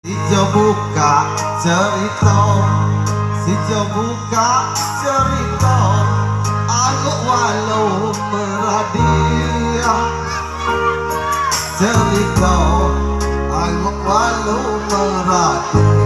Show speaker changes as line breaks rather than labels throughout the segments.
Si Jo buka cerita, si Jo buka cerita, aku walau meradia cerita, aku walau meradia.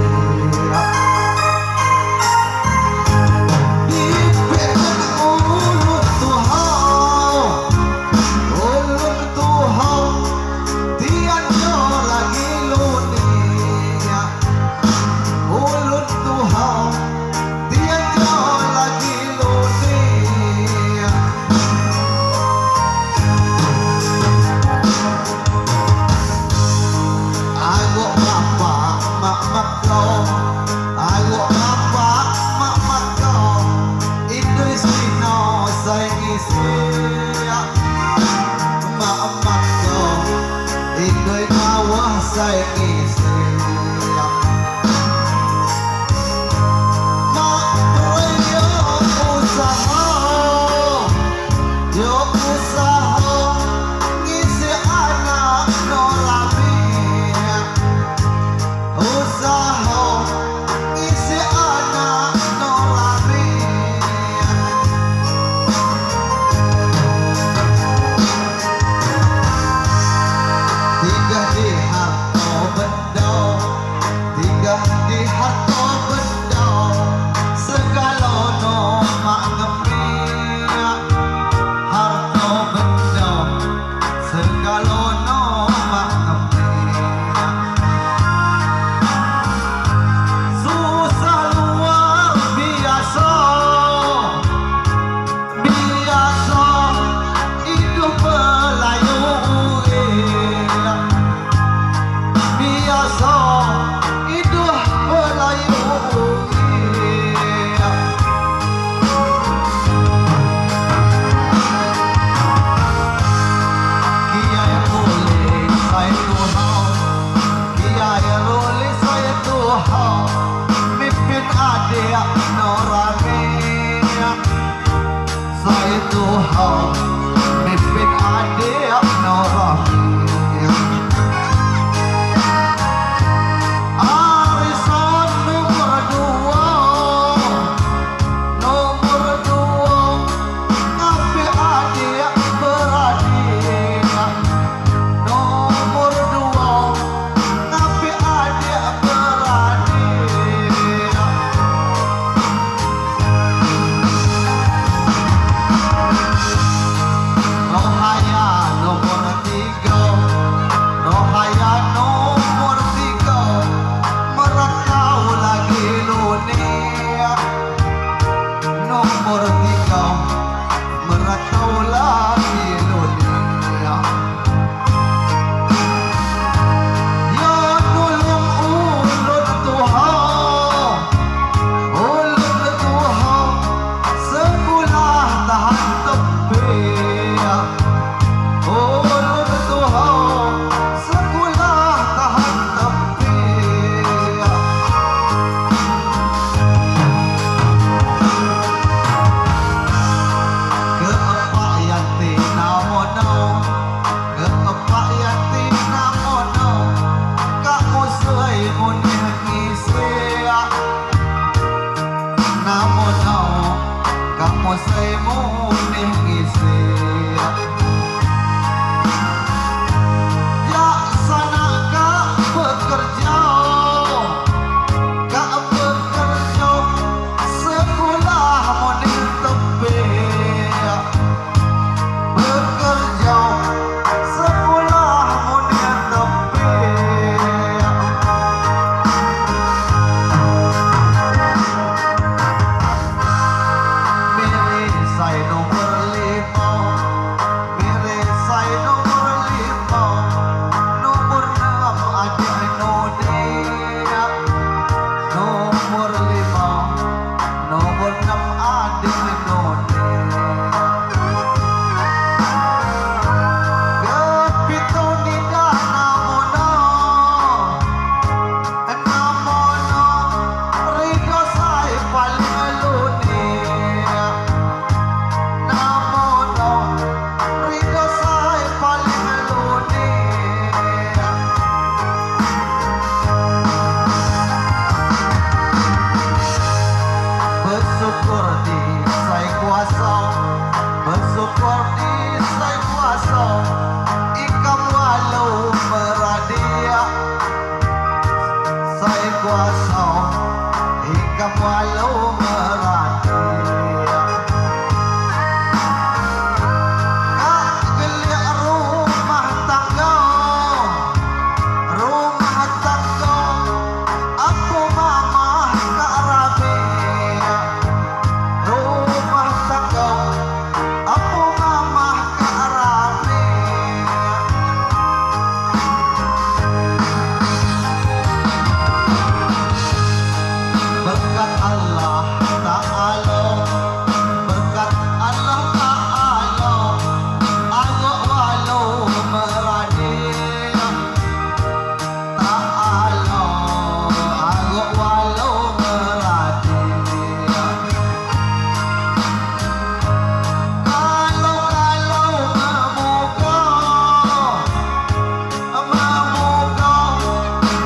Saya istirahat mak yo usaha ngisi anak nolabi usaha ngisi anak nolabi tiga di di harta benda segala no mak ngepi harta benda segala no mak ngepi susah luar biasa hidup Melayu biasa saya Tuhan mimpin adik Norami arisan nomor dua ngapi adik beradik nomor dua ngapi adik beradik saya munih ngisi ya sana kak bekerja sekolah munih tepi bekerja sekolah munih tepi saya kuasa hingga walau merati. Kak gelik rumah tangga aku mama kak rabi. Rumah tangga aku mama kak rabi. Berkat Allah Ta'ala, berkat Allah Ta'ala, agak walau meradi. Ta'ala, agak walau meradi. Kalau memuka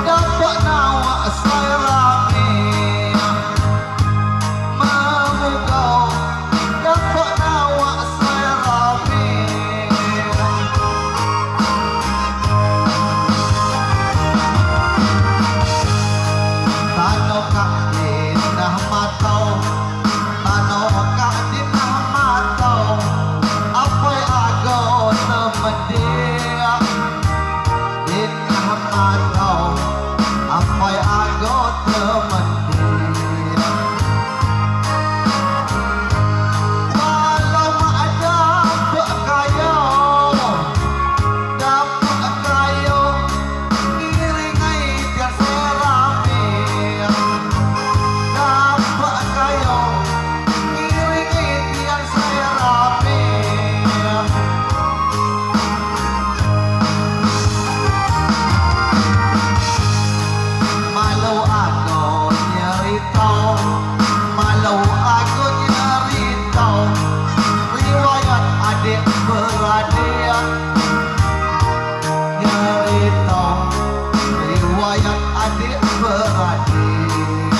dapat nawak saya rami. Dapat nawak saya rami. Tano kak dinah matau, tano kak dinah matau, apa ago temen dia. Dinah matau, apa ago temen dia. Walau ada berkaya, dapat kaya, ngiringai dia serami. Dapat kaya, ngiringi dia serami. Malau aku nyerita, malau aku nyerita, riwayat adik beradik. Nyerita, riwayat adik beradik.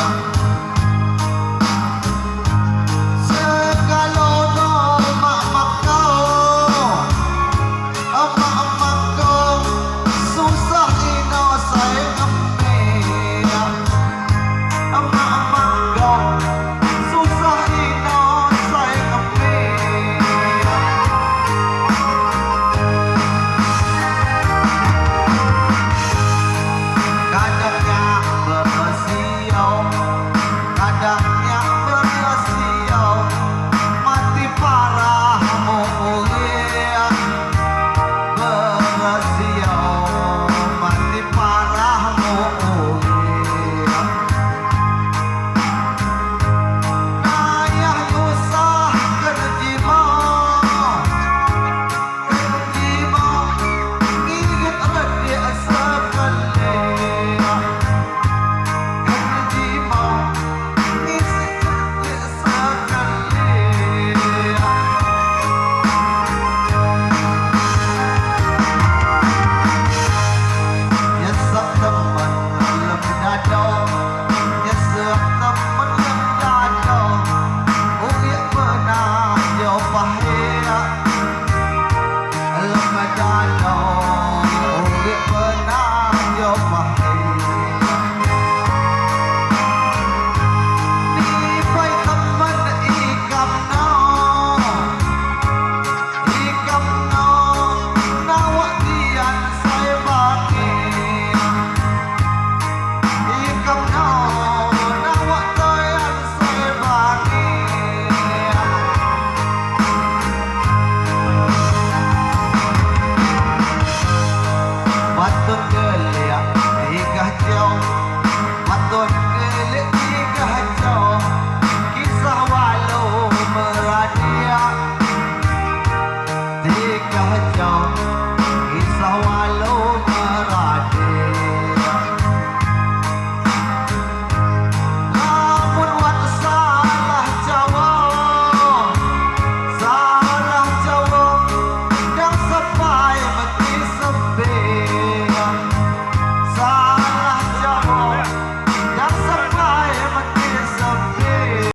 Segala mak kau susah ino saya ngemil. Mak kau susah ino saya ngemil. Kadangnya bersiau, kadangnya bersiau, mati parah mulia. Bersiau, mati parah mulia. Ayah usah kerjima, ngigit redik sekali. Kerjima, ngigit redik sekali. Nyesek temen lem dada, nyesek temen lem dada, ungit pernah yo pahit. Lem dada, ungit pernah yo pahit. Nipai temen ikam no, nawak dian saya bagi. Ikam no, nawak dian saya bagi. Patut gelik tiga jauh, patut gelik